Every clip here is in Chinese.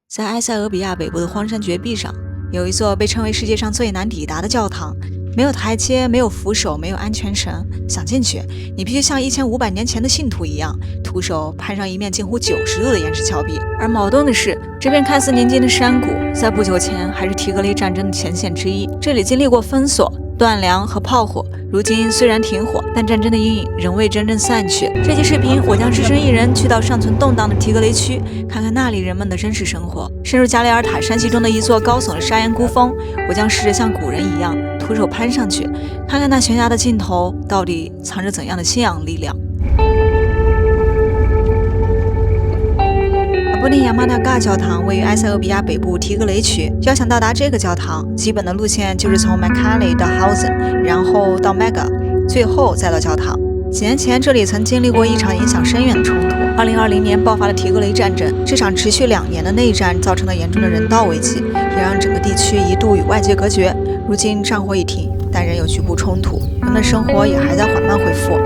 在埃塞俄比亚北部的荒山绝壁上，有一座被称为世界上最难抵达的教堂，没有台阶，没有扶手，没有安全绳。想进去，你必须像1500年前的信徒一样，徒手攀上一面近乎90度的岩石峭壁。而矛盾的是，这片看似宁静的山谷，在不久前还是提格雷战争的前线之一。这里经历过封锁、断粮和炮火，如今虽然停火，但战争的阴影仍未真正散去。这期视频，我将只身一人去到尚存动荡的提格雷区，看看那里人们的真实生活。深入加雷尔塔山系中的一座高耸的砂岩孤峰，我将试着像古人一样，徒手攀上去，看看那悬崖的尽头到底藏着怎样的信仰力量。布林亚马纳嘎教堂位于埃塞俄比亚北部提格雷区。要想到达这个教堂，基本的路线就是从 Mekelle 到 Hausen， 然后到 Mega， 最后再到教堂。几年前，这里曾经历过一场影响深远的冲突。2020年爆发了提格雷战争，这场持续2年的内战造成了严重的人道危机，也让整个地区一度与外界隔绝。如今战火已停，但仍有局部冲突，人们的生活也还在缓慢恢复。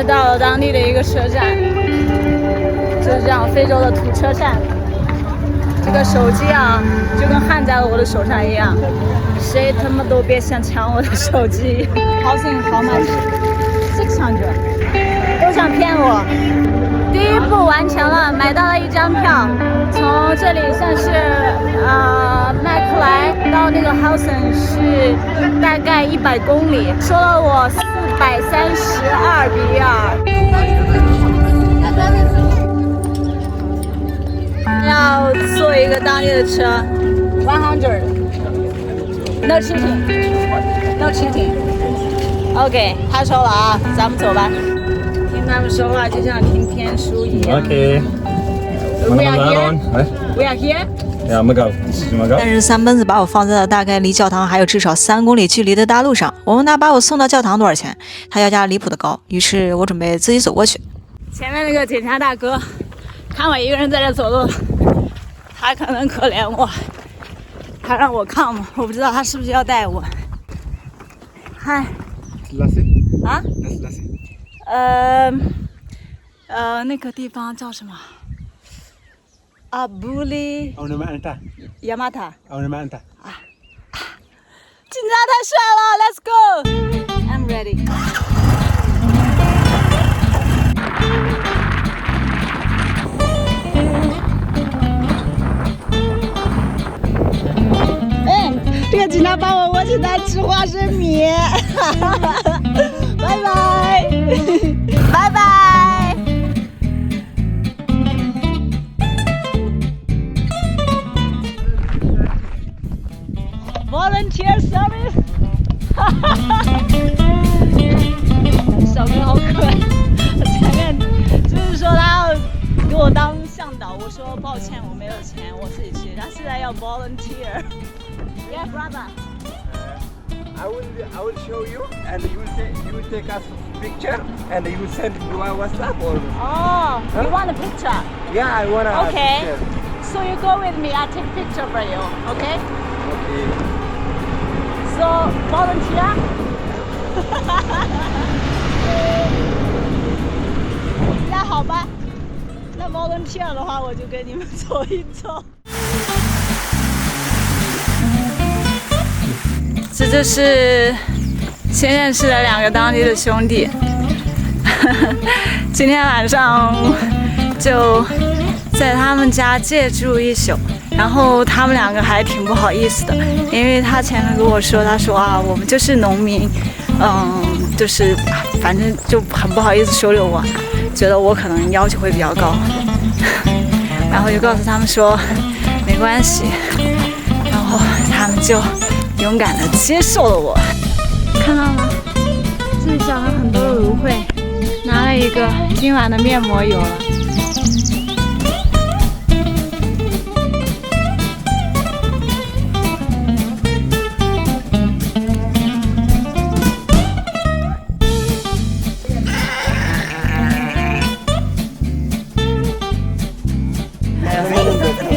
到了当地的一个车站，就是这样非洲的土车站。这个手机啊，就跟焊在了我的手上一样，谁他妈都别想抢我的手机。Housing how much? 600，都想骗我。第一步完成了，买到了一张票，从这里算是麦克莱到那个 Hausen 是大概100公里，收了我432比尔。要坐一个当地的车，100。No cheating, no cheating. OK， 他收了啊，咱们走吧。听他们说话就像听天书一样。Okay. We are here. We are here. Yeah, Magal. This is Magal. 但是三蹦子把我放在了大概离教堂还有至少3公里距离的大路上。我问他把我送到教堂多少钱，他要价离谱的高，于是我准备自己走过去。前面那个警察大哥看我一个人在这走路，他可能可怜我，他让我come，我不知道他是不是要带我。嗨。啊？那个地方叫什么？阿布里。亚马塔。啊！警察太帅了 ，Let's go！I'm ready。这个警察把我请他吃花生米，拜拜，拜拜。Volunteer service， 小哥好可爱。前面就是说他要给我当向导，我说抱歉我没有钱，我自己去。他现在要 volunteer。Yeah, brother. I will show you, and you will take us picture, and you will send to our WhatsApp or. Oh, Huh? you want a picture? Yeah, I wanna. Okay. Picture. So you go with me. I take picture for you. Okay? Okay. So volunteer. 那好吧，那 volunteer 的话，我就跟你们走一走。这就是新认识的2个当地的兄弟，今天晚上就在他们家借住一宿，然后他们2个还挺不好意思的，因为他前面跟我说，他说啊，我们就是农民，就是反正就很不好意思收留我，觉得我可能要求会比较高，然后就告诉他们说没关系，然后他们就勇敢地接受了我，看到吗？这里长了很多的芦荟，拿了一个，今晚的面膜有了。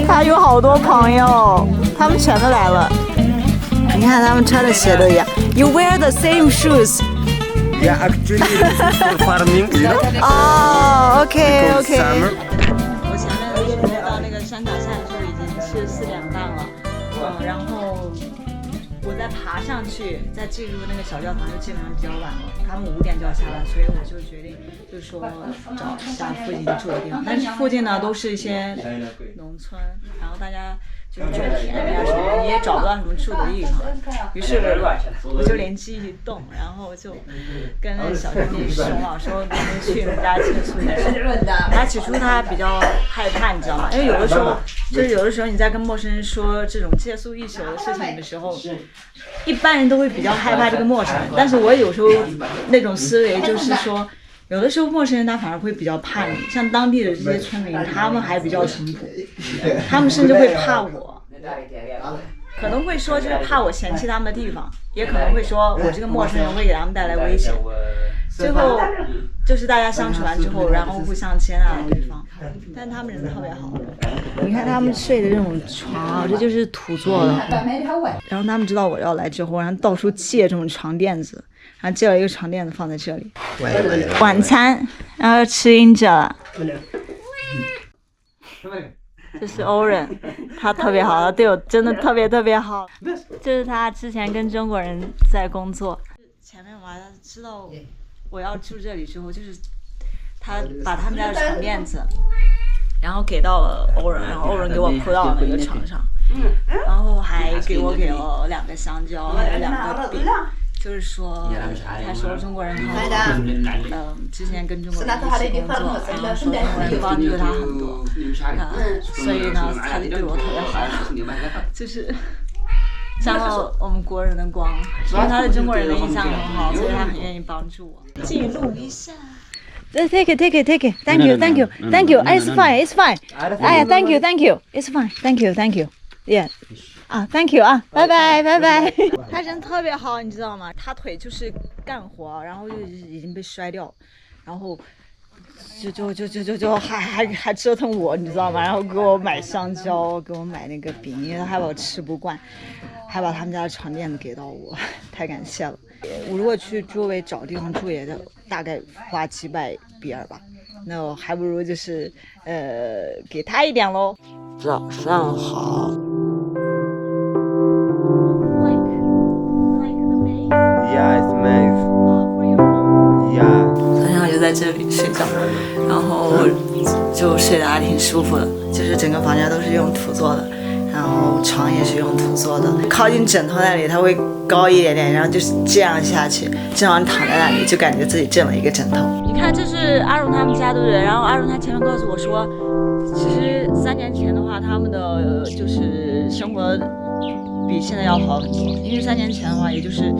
他有好多朋友，他们全都来了。你看他们穿的鞋都一样。You wear the same shoes. Yeah, actually, this is for farming, you know. 哦 ，OK Because OK。 summer. 我前面准备到那个山脚下的时候已经是4点半了，然后我再爬上去，再进入那个小教堂就基本上比较晚了。他们5点就要下班，所以我就决定就是说找一下附近住的地方。但是附近呢都是一些农村，然后大家就是种田呀什么，你也找不到什么住的地方。于是我就灵机一动，然后就跟那小兄弟说嘛，说咱们去人家借宿一下。他起初他比较害怕，你知道吗？因为有的时候你在跟陌生人说这种借宿一宿的事情的时候，一般人都会比较害怕这个陌生人。但是我有时候那种思维就是说，有的时候陌生人他反而会比较怕你，像当地的这些村民，他们还比较淳朴，他们甚至会怕我，可能会说就是怕我嫌弃他们的地方，也可能会说我这个陌生人会给他们带来危险。最后就是大家相处完之后，然后互相接纳了对方，但他们人特别好。你看他们睡的这种床啊，这就是土做的。然后他们知道我要来之后，然后到处借这种床垫子，然后借了一个床垫子放在这里。晚餐，然后吃英者了。这是欧人，他特别好，他对我真的特别好。这是他之前跟中国人在工作。前面他知道我要住这里之后，就是他把他们家的床垫子，然后给到了欧人，然后欧人给我铺到了那个床上，然后还给了2个香蕉，还有2个饼。就是说，他说中国人很好，之前跟中国人一起工作，然后说中国人帮助他很多，所以呢，他就对我特别好，就是沾了我们国人的光，因为他对中国人的印象很好，所以他很愿意帮助我。记录一下。Take it. Thank you. It's fine. 哎呀 ，Thank you. It's fine. Thank you. Yeah. 啊 ，Thank you 啊，拜拜。他人特别好，你知道吗？他腿就是干活，然后就已经被摔掉，然后就还折腾我，你知道吗？然后给我买香蕉，给我买那个饼，因为他害怕我吃不惯，还把他们家的床垫子给到我，太感谢了。我如果去周围找地方住，也就大概花几百比尔吧，那我还不如就是给他一点喽。早上好。Yeah, it's nice. Yeah. 昨天我就在这里睡觉，然后就睡得还挺舒服的，就是整个房间都是用土做的，然后床也是用土做的。靠近枕头那里它会高一点点，然后就是这样下去，这样躺在那里就感觉自己枕了一个枕头。你看，这是阿荣他们家，对不对？然后阿荣他前面告诉我说，其实3年前的话，他们的就是生活比现在要好很多，因为3年前的话，也就是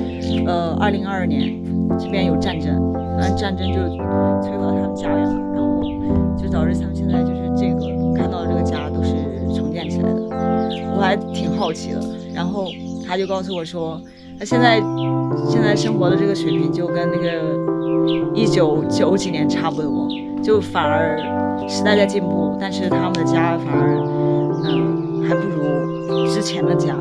2022年这边有战争，战争就摧毁了他们家园了，然后就导致他们现在就是这个看到的这个家都是重建起来的，我还挺好奇的。然后他就告诉我说，他现在生活的这个水平就跟那个1990几年差不多，就反而时代在进步，但是他们的家反而还不如之前的家，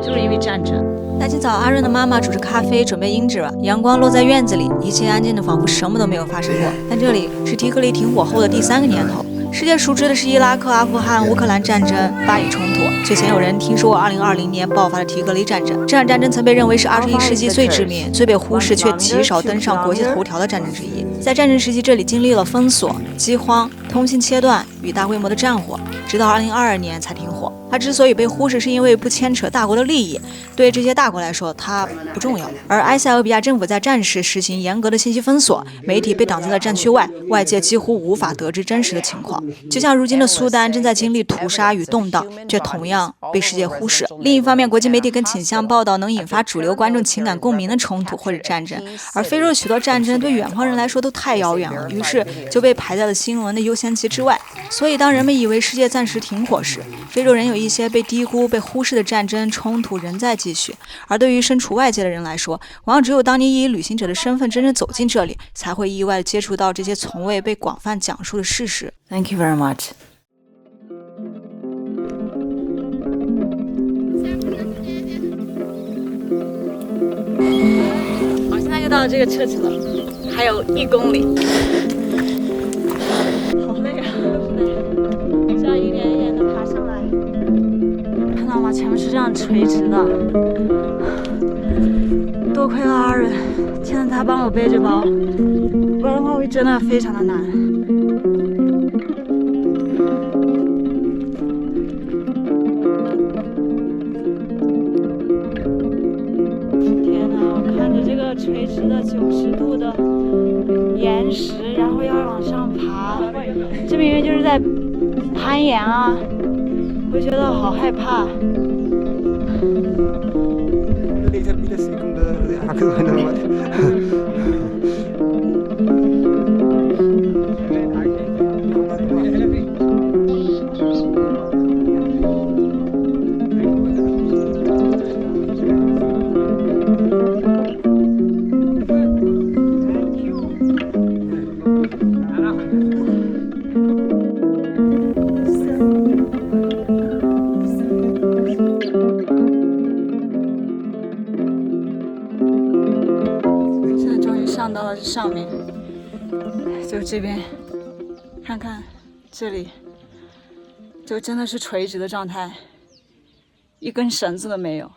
就是因为战争。大清早，阿润的妈妈煮着咖啡，准备英制了。阳光落在院子里，一切安静的仿佛什么都没有发生过。但这里是提格雷停火后的第3个年头。世界熟知的是伊拉克、阿富汗、乌克兰战争、巴以冲突。最前有人听说过2020年爆发的提格雷战争。这场战争曾被认为是21世纪最致命、最被忽视却极少登上国际头条的战争之一。在战争时期，这里经历了封锁、饥荒、通信切断与大规模的战火，直到2022年才停火。它之所以被忽视，是因为不牵扯大国的利益，对这些大国来说它不重要。而埃塞俄比亚政府在战时实行严格的信息封锁，媒体被挡在了战区外，外界几乎无法得知真实的情况。就像如今的苏丹正在经历屠杀与动荡，却同样被世界忽视。另一方面，国际媒体更倾向报道能引发主流观众情感共鸣的冲突或者战争，而非洲许多战争对远方人来说都太遥远了，于是就被排在了新闻的优先级之外。所以当人们以为世界暂时停火时，非洲人有一些被低估、被忽视的战争冲突仍在继续。而对于身处外界的人来说，往往只有当你以旅行者的身份真正走进这里，才会意外地接触到这些从未被广泛讲述的事实。Thank you very much. 我现在又到这个车子了。还有1公里，好累啊，这样一点一点的爬上来，看到吗？前面是这样垂直的，多亏了阿仁，现在他帮我背着包，不然的话会真的非常的难。垂直的90度的岩石，然后要往上爬，这明明就是在攀岩啊！我觉得好害怕。上到了这上面，就这边，看看这里，就真的是垂直的状态，一根绳子都没有。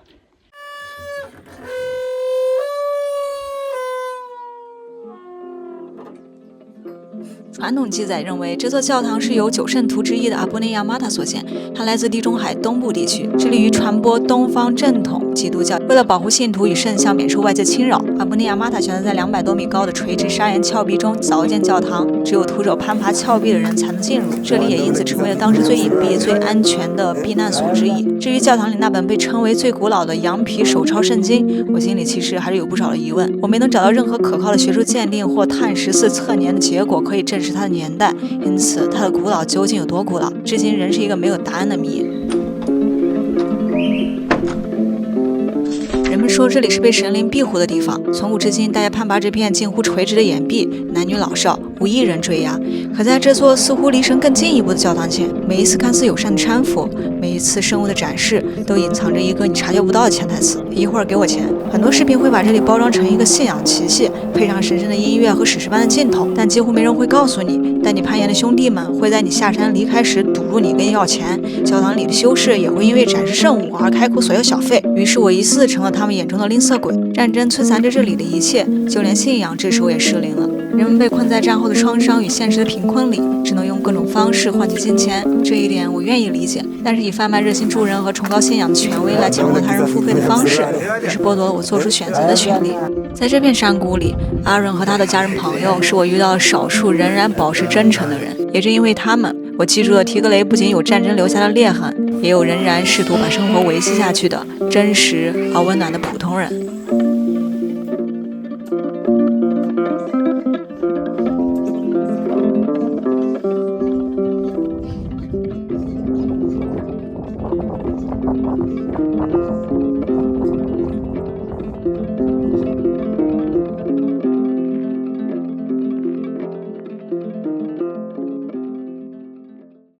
传统记载认为，这座教堂是由9圣徒之一的阿波内亚玛塔所建，它来自地中海东部地区，致力于传播东方正统基督教。为了保护信徒与圣像免受外界侵扰，阿波内亚玛塔选择在200多米高的垂直砂岩峭壁中凿建教堂，只有徒手攀爬峭壁的人才能进入。这里也因此成为了当时最隐蔽、最安全的避难所之一。至于教堂里那本被称为最古老的羊皮手抄圣经，我心里其实还是有不少的疑问。我没能找到任何可靠的学术鉴定或碳14测年的结果可以证实它的年代，因此它的古老究竟有多古老，至今仍是一个没有答案的谜。人们说这里是被神灵庇护的地方，从古至今，大家攀爬这片近乎垂直的岩壁，男女老少无一人坠崖。可在这座似乎离神更进一步的教堂前，每一次看似友善的搀扶，每一次生物的展示，都隐藏着一个你察觉不到的潜台词：一会儿给我钱。很多视频会把这里包装成一个信仰奇迹，配上神圣的音乐和史诗般的镜头，但几乎没人会告诉你，带你攀岩的兄弟们会在你下山离开时堵住你跟你要钱，教堂里的修士也会因为展示圣物而开口索要小费。于是我疑似成了他们眼中的吝啬鬼。战争摧残着这里的一切，就连信仰这时候也失灵了。人们被困在战后的创伤与现实的贫困里，只能用各种方式换取金钱。这一点我愿意理解，但是以贩卖热心助人和崇高信仰的权威来强迫他人付费的方式，也是剥夺了我做出选择的权利。在这片山谷里，阿伦和他的家人朋友是我遇到的少数仍然保持真诚的人，也正因为他们，我记住了提格雷不仅有战争留下的裂痕，也有仍然试图把生活维系下去的真实而温暖的普通人。